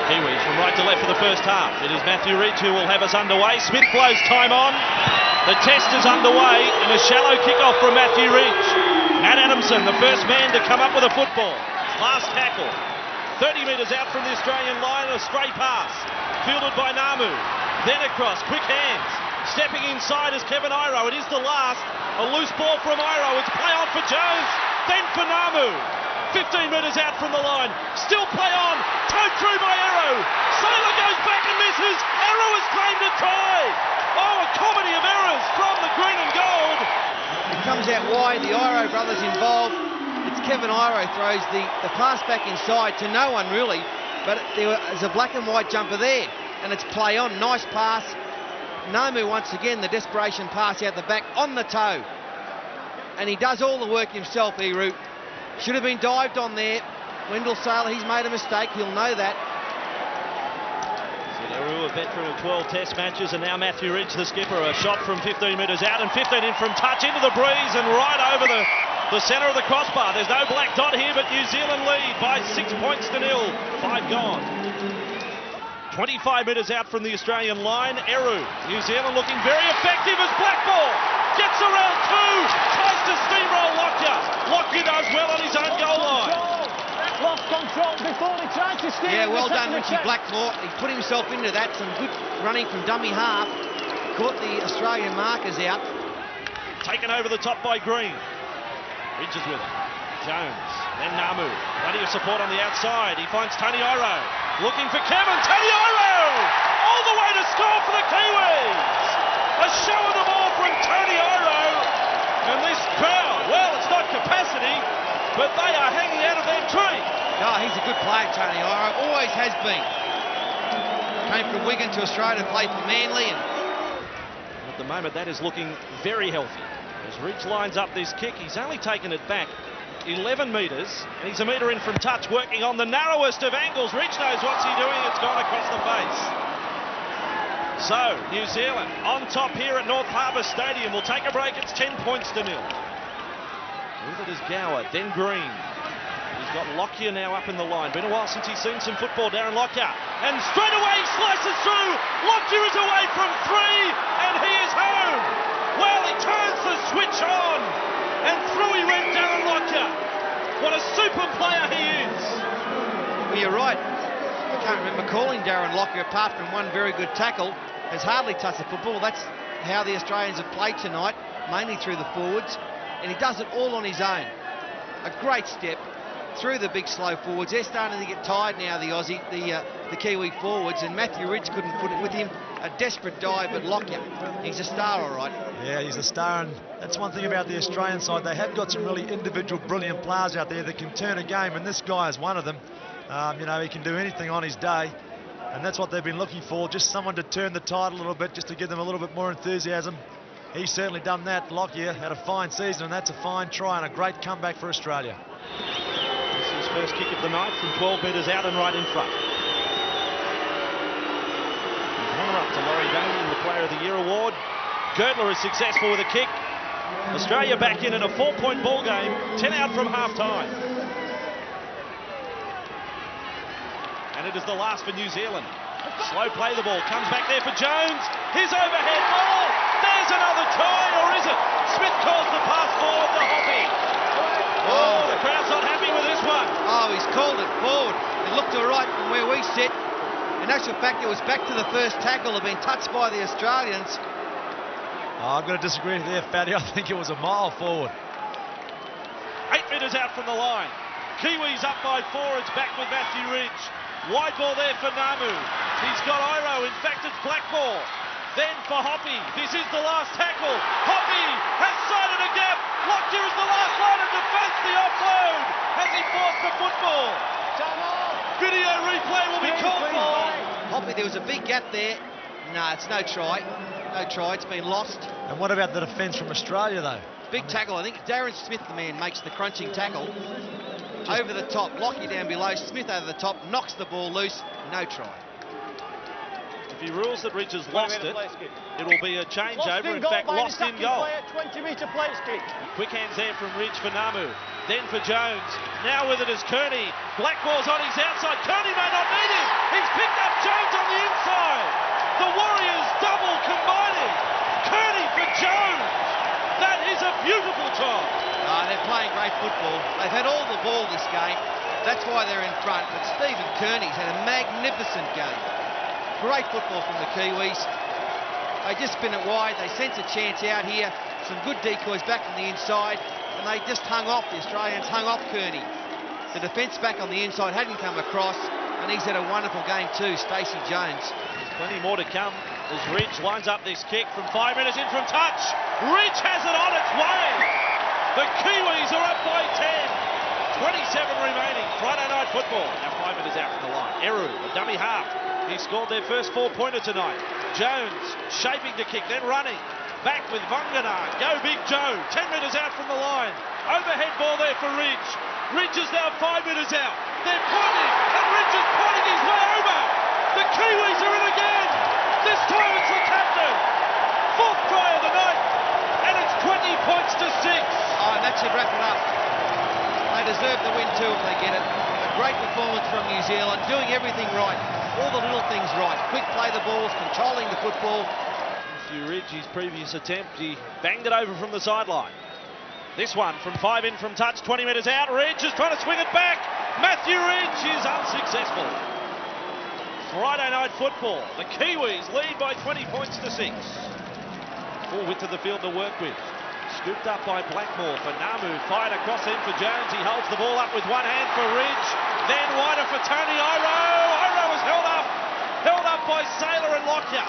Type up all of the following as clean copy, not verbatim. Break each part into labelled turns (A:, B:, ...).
A: Kiwis from right to left for the first half. It is Matthew Ridge who will have us underway. Smith blows time on. The test is underway and a shallow kick-off from Matthew Ridge. Matt Adamson, the first man to come up with a football. Last tackle. 30 metres out from the Australian line, a stray pass. Fielded by Namu. Then across, quick hands. Stepping inside is Kevin Iro. It is the last. A loose ball from Iro. It's play on for Jones. Then for Namu. 15 metres out from the line. Still play on. Towed through by Arrow. Sailor goes back and misses. Arrow has claimed a try. Oh, a comedy of errors from the green and gold.
B: It comes out wide. The Iro brothers involved. It's Kevin Iro throws the pass back inside to no one really. But there's a black and white jumper there. And it's play on. Nice pass. Namu once again, the desperation pass out the back on the toe. And he does all the work himself, Eru. Should have been dived on there. Wendell Sailor, he's made a mistake. He'll know that.
A: Eru, a veteran of 12 test matches, and now Matthew Ridge, the skipper. A shot from 15 metres out and 15 in from touch into the breeze and right over the centre of the crossbar. There's no black dot here, but New Zealand lead by 6 points to 0. 5 gone. 25 metres out from the Australian line. Eru, New Zealand looking very effective as black ball. Gets around two, tries to steamroll Lockyer. Lockyer does well on his own goal line.
C: Lost control before he tried to steal.
B: Yeah, well done, Richie Blackmore. He put himself into that. Some good running from dummy half. Caught the Australian markers out.
A: Taken over the top by Green. Ridge is with it. Jones, then Namu. Plenty of support on the outside. He finds Tony Iro. Looking for Kevin. Tony Iro! All the way to score for the Kiwis! A show of the ball from Tony Iro. And this crowd, well, it's not capacity, but they are hanging out of their tree.
B: Oh, he's a good player, Tony Iro. Always has been. Came from Wigan to Australia to play for Manly. And
A: at the moment, that is looking very healthy. As Ridge lines up this kick, he's only taken it back 11 metres, and he's a metre in from touch, working on the narrowest of angles. Ridge knows what's he doing. It's gone across the face. So, New Zealand on top here at North Harbour Stadium. We'll take a break. It's 10 points to 0. With it is Gower, then Green. He's got Lockyer now up in the line. Been a while since he's seen some football, Darren Lockyer. And straight away he slices through. Lockyer is away from 3, and he is home. Well, he turns the switch on, and through he went, Darren Lockyer. What a super player he is.
B: Well, you're right. I can't remember calling Darren Lockyer, apart from one very good tackle. Has hardly touched the football. That's how the Australians have played tonight, mainly through the forwards. And he does it all on his own. A great step through the big slow forwards. They're starting to get tired now, the Aussie, the Kiwi forwards, and Matthew Ridge couldn't put it with him. A desperate dive, but Lockyer, he's a star, all right.
D: Yeah, he's a star, and that's one thing about the Australian side. They have got some really individual, brilliant players out there that can turn a game, and this guy is one of them. You know, he can do anything on his day, and that's what they've been looking for, just someone to turn the tide a little bit, just to give them a little bit more enthusiasm. He's certainly done that. Lockyer had a fine season, and that's a fine try and a great comeback for Australia.
A: This is his first kick of the night from 12 metres out and right in front. Runner-up to Laurie Damien, the Player of the Year award. Girdler is successful with a kick. Australia back in a 4-point ball game, 10 out from half-time. And it is the last for New Zealand. Slow play the ball, comes back there for Jones. His overhead ball. There's another try, or is it? Smith calls the pass forward to Hoppy. Oh, the crowd's not happy with this one.
B: Oh, he's called it forward. It looked all right from where we sit. In actual fact, it was back to the first tackle, had been touched by the Australians.
D: Oh, I've got to disagree there, Fatty. I think it was a mile forward.
A: 8 metres out from the line. Kiwis up by 4. It's back with Matthew Ridge. Wide ball there for Namu. He's got Iro. In fact, it's black ball. Then for Hoppy. This is the last tackle. Hoppy has sighted a gap. Lockyer is the last line of defence. The offload. Has he forced the football? Video replay will be called for.
B: Hoppy, there was a big gap there. No, it's no try. No try. It's been lost.
D: And what about the defence from Australia, though?
B: Big tackle. I think Darren Smith, the man, makes the crunching tackle. Over the top. Lockyer down below. Smith over the top. Knocks the ball loose. No try.
A: If he rules that Ridge has lost it, it will be a changeover. In fact, lost in goal.
C: 20-metre place kick.
A: Quick hands there from Ridge for Namu. Then for Jones. Now with it is Kearney. Black ball's on his outside. Kearney may not need him. He's picked
B: football. They've had all the ball this game. That's why they're in front. But Stephen Kearney's had a magnificent game. Great football from the Kiwis. They just spin it wide. They sense a chance out here. Some good decoys back from the inside. And they just hung off. The Australians hung off Kearney. The defence back on the inside hadn't come across. And he's had a wonderful game too, Stacey Jones.
A: Plenty more to come as Ridge lines up this kick from 5 metres in from touch. Ridge has it on its way. The Kiwis are up by 10. 27 remaining. Friday night football. Now 5 metres out from the line. Eru, a dummy half. He scored their first 4-pointer tonight. Jones shaping the kick, then running. Back with Vangana. Go Big Joe. 10 metres out from the line. Overhead ball there for Ridge. Ridge is now 5 metres out. They're pointing, and Ridge is pointing his way over. The Kiwis are in again. This time it's the captain. 4th try of the night, and it's 20 points to 6.
B: Oh, and that should wrap it up. They deserve the win too if they get it. A great performance from New Zealand, doing everything right. All the little things right. Quick play the balls, controlling the football.
A: Matthew Ridge, his previous attempt, he banged it over from the sideline. This one from 5 in from touch, 20 metres out. Ridge is trying to swing it back. Matthew Ridge is unsuccessful. Friday night football. The Kiwis lead by 20 points to 6. Full width of the field to work with. Scooped up by Blackmore for Namu. Fired across in for Jones. He holds the ball up with one hand for Ridge. Then wider for Tony Iro. Iro was held up. Held up by Saylor and Lockyer.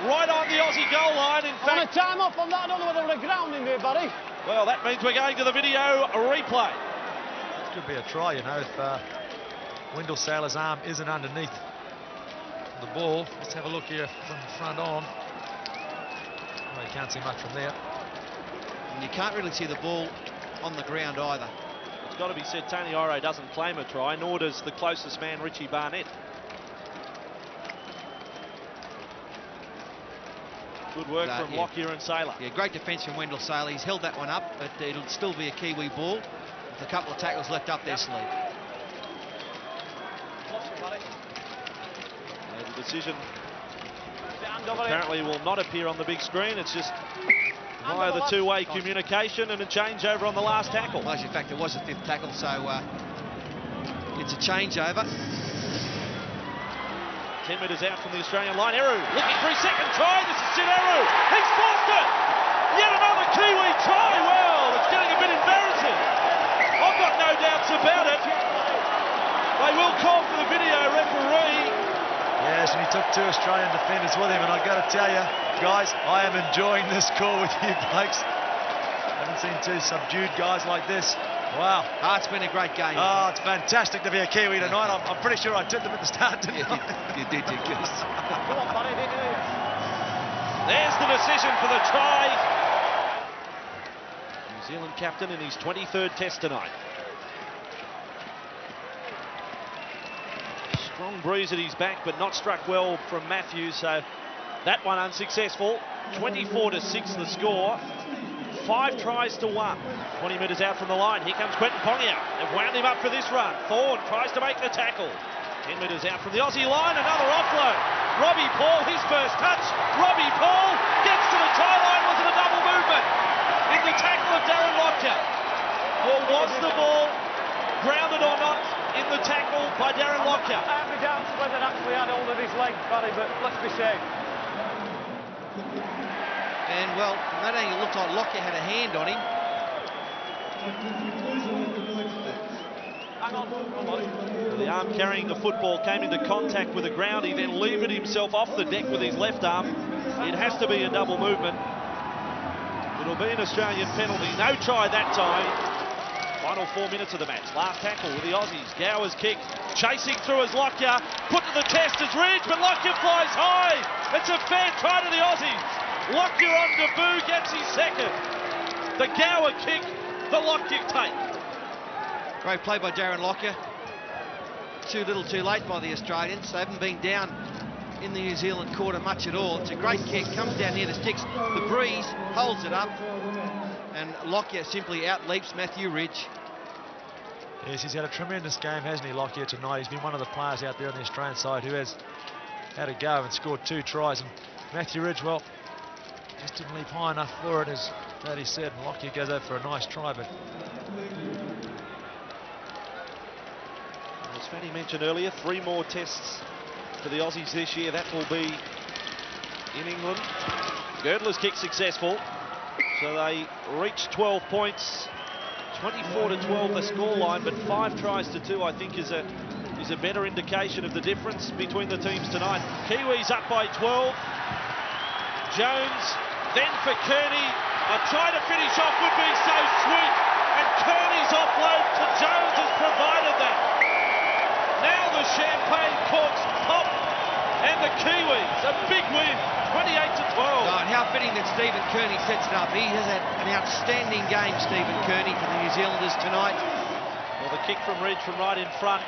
A: Right on the Aussie goal line. In
C: On a
A: fact,
C: time off on that. I don't know whether we're grounding there, buddy.
A: well, that means we're going to the video replay.
D: This could be a try, you know, if Wendell Saylor's arm isn't underneath the ball. Let's have a look here from front on. Well, you can't see much from there.
B: And you can't really see the ball on the ground either.
A: It's got to be said, Tony Iro doesn't claim a try, nor does the closest man, Richie Barnett. Good work from
B: yeah.
A: Lockyer and Saylor.
B: Yeah, great defence from Wendell Saylor. He's held that one up, but it'll still be a Kiwi ball with a couple of tackles left up their sleeve.
A: The decision apparently will not appear on the big screen. It's just via the two-way communication and a changeover on the last tackle.
B: Well, in fact, it was a 5th tackle, so it's a changeover.
A: 10 metres out from the Australian line. Eru looking for his second try. This is Sid Eru. He's forced it. Yet another Kiwi try. Well, it's getting a bit embarrassing. I've got no doubts about it. They will call for the video referee.
D: Yes, and he took 2 Australian defenders with him, and I've got to tell you, guys, I am enjoying this call with you blokes. Haven't seen 2 subdued guys like this. Wow.
B: Oh, it's been a great game.
D: Oh, it's fantastic to be a Kiwi tonight. I'm pretty sure I took them at the start, didn't I?
B: You did, Goose.
C: Come on, buddy, didn't you?
A: There's the decision for the try. New Zealand captain in his 23rd test tonight. Strong breeze at his back, but not struck well from Matthews, so that one unsuccessful. 24-6 the score. 5 tries to 1. 20 metres out from the line. Here comes Quentin Pongia. They've wound him up for this run. Thorne tries to make the tackle. 10 metres out from the Aussie line. Another offload. Robbie Paul, his first touch. Robbie Paul gets to the try line. Was it a double movement? In the tackle of Darren Lockyer. Or was the ball grounded or not in the tackle by Darren Lockyer?
C: I have my doubts whether it actually had hold of his leg, buddy, but let's be safe.
B: And, well, from that angle, it looked like Lockyer had a hand on him.
C: Hang on, buddy.
A: The arm carrying the football came into contact with the ground. He then levered himself off the deck with his left arm. It has to be a double movement. It'll be an Australian penalty. No try that time. Final 4 minutes of the match. Last tackle with the Aussies. Gower's kick. Chasing through as Lockyer. Put to the test as Ridge, but Lockyer flies high. It's a fair try to the Aussies. Lockyer on debut gets his second. The Gower kick, the Lockyer take.
B: Great play by Darren Lockyer. Too little too late by the Australians. They haven't been down in the New Zealand quarter much at all. It's a great kick, comes down near the sticks. The breeze holds it up, and Lockyer simply outleaps Matthew Ridge.
D: Yes, he's had a tremendous game, hasn't he, Lockyer, tonight? He's been one of the players out there on the Australian side who has had a go and scored 2 tries. And Matthew Ridge, well, just didn't leap high enough for it, as Daddy said, and Lockyer goes out for a nice try, but
A: As Fatty mentioned earlier, 3 more tests for the Aussies this year. That will be in England. Girdler's kick successful, so they reach 12 points. 24-12 the scoreline, but 5 tries to 2 I think is a better indication of the difference between the teams tonight. Kiwis up by 12. Jones, then for Kearney. A try to finish off would be so sweet, and Kearney's offload to Jones has provided that. Now the champagne corks pop, and the Kiwis, a big win, 28-12.
B: Oh, and how fitting that Stephen Kearney sets it up. He has had an outstanding game, Stephen Kearney, for the New Zealanders tonight.
A: Well, the kick from Ridge from right in front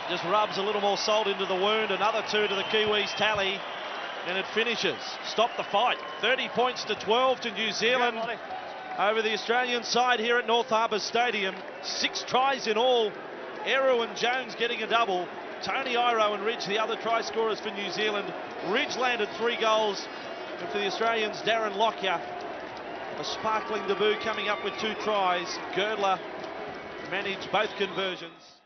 A: just rubs a little more salt into the wound. Another 2 to the Kiwis tally, and it finishes. Stop the fight. 30 points to 12 to New Zealand over the Australian side here at North Harbour Stadium. 6 tries in all. Eru and Jones getting a double. Tony Iro and Ridge the other try scorers for New Zealand. Ridge landed 3 goals, and for the Australians, Darren Lockyer, a sparkling debut, coming up with 2 tries. Girdler managed both conversions.